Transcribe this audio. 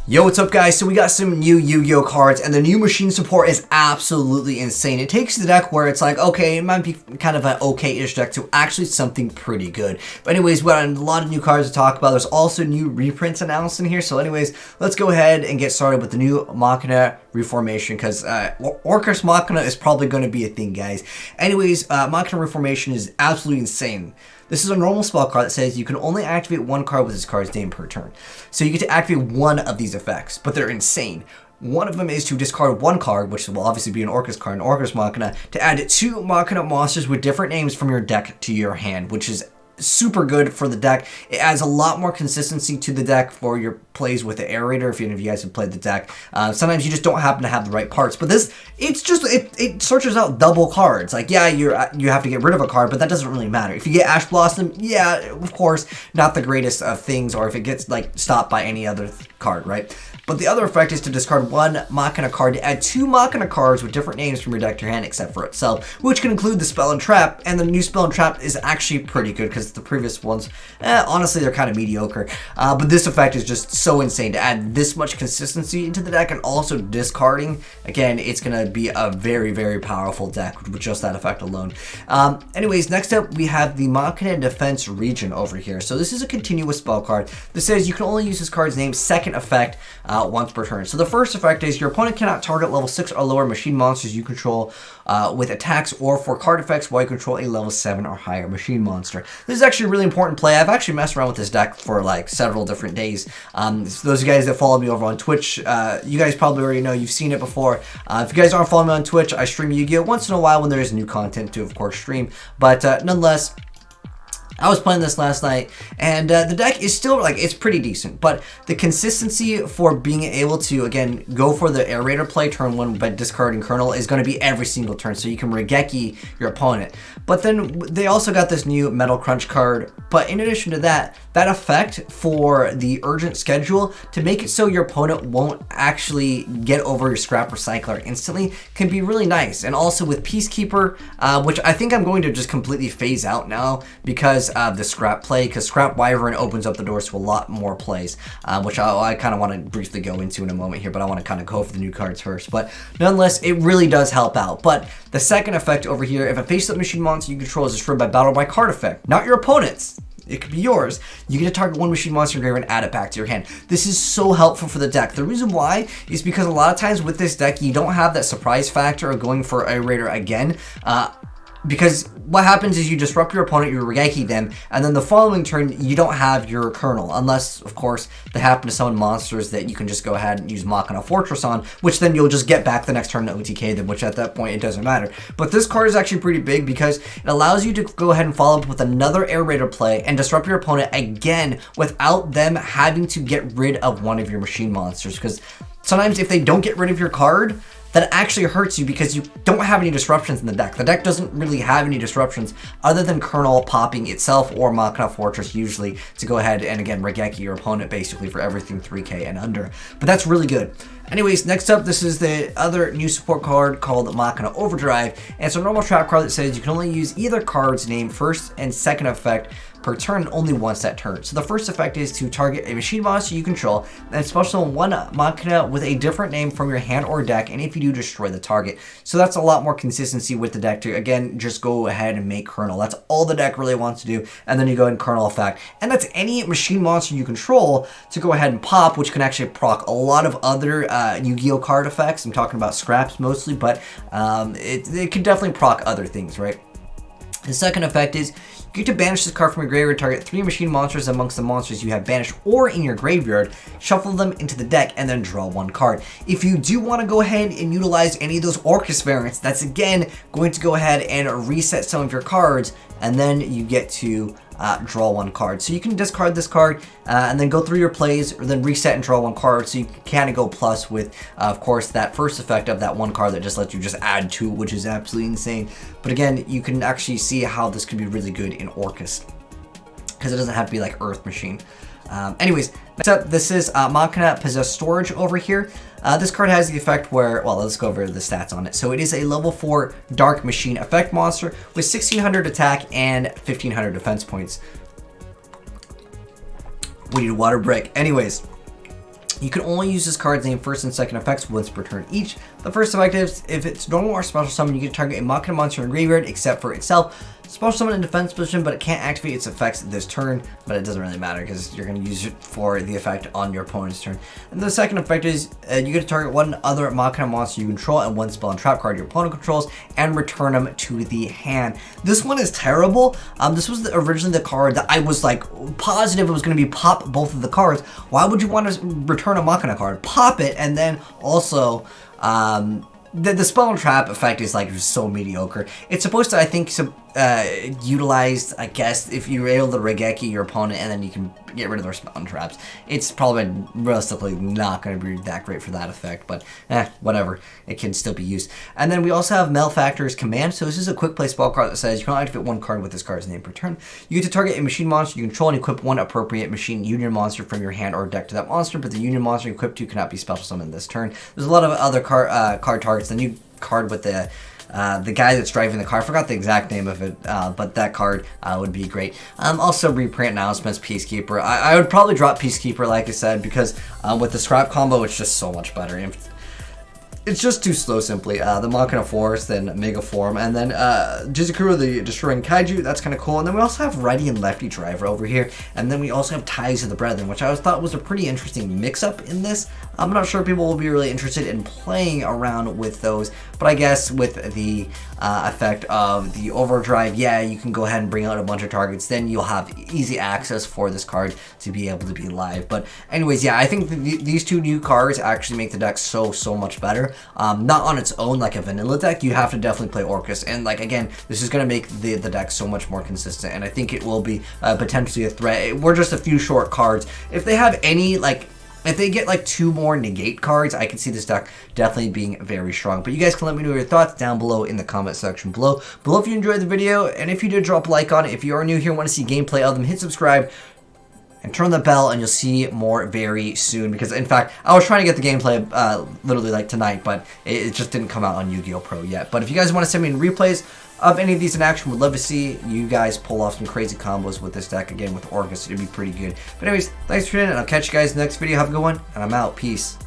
Yo, what's up guys? So we got some new Yu-Gi-Oh cards and the new machine support is absolutely insane. It takes the deck where it's like, okay, it might be kind of an okay-ish deck to actually something pretty good. But anyways, we got a lot of new cards to talk about. There's also new reprints announced in here. So anyways, let's go ahead and get started with the new Machina Reformation because Orcust Machina is probably going to be a thing, guys. Anyways, Machina Reformation is absolutely insane. This is a normal spell card that says you can only activate one card with this card's name per turn. So you get to activate one of these effects, but they're insane. One of them is to discard one card, which will obviously be an Orcust card, an Orcust Machina, to add 2 Machina monsters with different names from your deck to your hand, which is super good for the deck. It adds a lot more consistency to the deck for your plays with the aerator, if any of you guys have played the deck. Sometimes you just don't happen to have the right parts, but this, it searches out double cards. Like, yeah, you have to get rid of a card, but that doesn't really matter. If you get Ash Blossom, yeah, of course, not the greatest of things, or if it gets, like, stopped by any other card, right? But the other effect is to discard 1 Machina card to add 2 Machina cards with different names from your deck to your hand except for itself, which can include the Spell and Trap, and the new Spell and Trap is actually pretty good because the previous ones, honestly, they're kind of mediocre. But this effect is just so insane to add this much consistency into the deck and also discarding. Again, it's going to be a very, very powerful deck with just that effect alone. Anyways, next up, we have the Machina Defense Region over here. So this is a continuous spell card that says you can only use this card's name's second effect once per turn. So the first effect is your opponent cannot target level 6 or lower machine monsters you control with attacks or for card effects while you control a level 7 or higher machine monster. This is actually a really important play. I've actually messed around with this deck for like several different days. So those guys that follow me over on Twitch, you guys probably already know, you've seen it before. If you guys aren't following me on Twitch, I stream Yu-Gi-Oh once in a while when there is new content to, of course, stream. But nonetheless, I was playing this last night, and the deck is still, like, it's pretty decent, but the consistency for being able to, again, go for the aerator play turn 1 by discarding Colonel is going to be every single turn, so you can Regeki your opponent. But then they also got this new Metal Crunch card, but in addition to that, that effect for the urgent schedule to make it so your opponent won't actually get over your Scrap Recycler instantly can be really nice. And also with Peacekeeper, which I think I'm going to just completely phase out now because of the Scrap play, because Scrap Wyvern opens up the doors to a lot more plays, which I kind of want to briefly go into in a moment here, but I want to kind of go for the new cards first. But nonetheless, it really does help out. But the second effect over here, if a face-up machine monster you control is destroyed by battle by card effect, not your opponent's, it could be yours, you get to target 1 machine monster in your graveyard and add it back to your hand. This is so helpful for the deck. The reason why is because a lot of times with this deck, you don't have that surprise factor of going for aerator again. Because what happens is you disrupt your opponent, you Regeki them, and then the following turn, you don't have your Colonel. Unless, of course, they happen to summon monsters that you can just go ahead and use Machina Fortress on, which then you'll just get back the next turn to OTK them, which at that point, it doesn't matter. But this card is actually pretty big because it allows you to go ahead and follow up with another aerator play and disrupt your opponent again without them having to get rid of one of your machine monsters. Because sometimes if they don't get rid of your card, that actually hurts you because you don't have any disruptions in the deck. The deck doesn't really have any disruptions other than Colonel popping itself or Machina Fortress usually to go ahead and, again, Regeki your opponent basically for everything 3k and under. But that's really good. Anyways, next up, this is the other new support card called Machina Overdrive. And it's a normal trap card that says you can only use either card's name first and second effect per turn, only once that turn. So the first effect is to target a machine monster you control, and special 1 Machina with a different name from your hand or deck, and if you do, destroy the target. So that's a lot more consistency with the deck to, again, just go ahead and make Colonel. That's all the deck really wants to do, and then you go ahead and Colonel effect. And that's any machine monster you control to go ahead and pop, which can actually proc a lot of other Yu-Gi-Oh card effects. I'm talking about scraps mostly, but it can definitely proc other things, right? The second effect is you get to banish this card from your graveyard, target 3 machine monsters amongst the monsters you have banished or in your graveyard, shuffle them into the deck, and then draw 1 card. If you do want to go ahead and utilize any of those Orcust variants, that's again going to go ahead and reset some of your cards, and then you get to draw 1 card. So you can discard this card and then go through your plays, or then reset and draw 1 card. So you can kind of go plus with, of course, that first effect of that 1 card that just lets you just add 2, which is absolutely insane. But again, you can actually see how this could be really good in Orcust because it doesn't have to be like Earth Machine. Anyways, next up, this is Machina Possesstorage over here. This card has the effect where, well, let's go over the stats on it. So it is a level 4 Dark Machine effect monster with 1600 attack and 1500 defense points. We need a water break. Anyways, You can only use this card's name first and second effects once per turn each. The first effect is, if it's normal or special summon, you can target a Machina monster in graveyard except for itself. Special summon in defense position, but it can't activate its effects this turn, but it doesn't really matter because you're going to use it for the effect on your opponent's turn. And the second effect is, you get to target one other Machina monster you control and one spell and trap card your opponent controls and return them to the hand. This one is terrible. This was originally the card that I was like positive it was going to be pop both of the cards. Why would you want to return a Machina card? Pop it, and then also the spell and trap effect is like so mediocre. It's supposed to, I think, utilize, I guess, if you're able to Regeki your opponent and then you can get rid of their spell and traps. It's probably realistically not going to be that great for that effect, but whatever. It can still be used. And then we also have Malefactor's Command. So this is a quick play spell card that says you can only activate one card with this card's name per turn. You get to target a machine monster you control and equip one appropriate machine union monster from your hand or deck to that monster, but the union monster equipped to cannot be special summoned this turn. There's a lot of other card targets. The new card with the guy that's driving the car, I forgot the exact name of it, but that card would be great. Also, reprint announcements, Peacekeeper. I would probably drop Peacekeeper, like I said, because with the scrap combo, it's just so much better. It's just too slow, simply. The Machina Force, then Mega Form, and then Jizukuro, the Destroying Kaiju, that's kind of cool. And then we also have Righty and Lefty Driver over here. And then we also have Ties of the Brethren, which I thought was a pretty interesting mix-up in this. I'm not sure people will be really interested in playing around with those, but I guess with the effect of the overdrive, yeah, you can go ahead and bring out a bunch of targets. Then you'll have easy access for this card to be able to be live. But anyways, yeah, I think these two new cards actually make the deck so much better. Not on its own like a vanilla deck. You have to definitely play Orcust, and like again, this is going to make the deck so much more consistent, and I think it will be potentially a threat. We're just a few short cards. If they have any, like, if they get like 2 more negate cards, I can see this deck definitely being very strong. But you guys can let me know your thoughts down below in the comment section below. If you enjoyed the video, and if you did, drop a like on it. If you are new here and want to see gameplay of them, hit subscribe and turn the bell, and you'll see more very soon. Because in fact, I was trying to get the gameplay literally like tonight, but it just didn't come out on Yu-Gi-Oh! Pro yet. But if you guys want to send me replays of any of these in action, would love to see you guys pull off some crazy combos with this deck. Again, with Orcust, it'd be pretty good. But anyways, thanks for tuning in, and I'll catch you guys in the next video. Have a good one, and I'm out. Peace.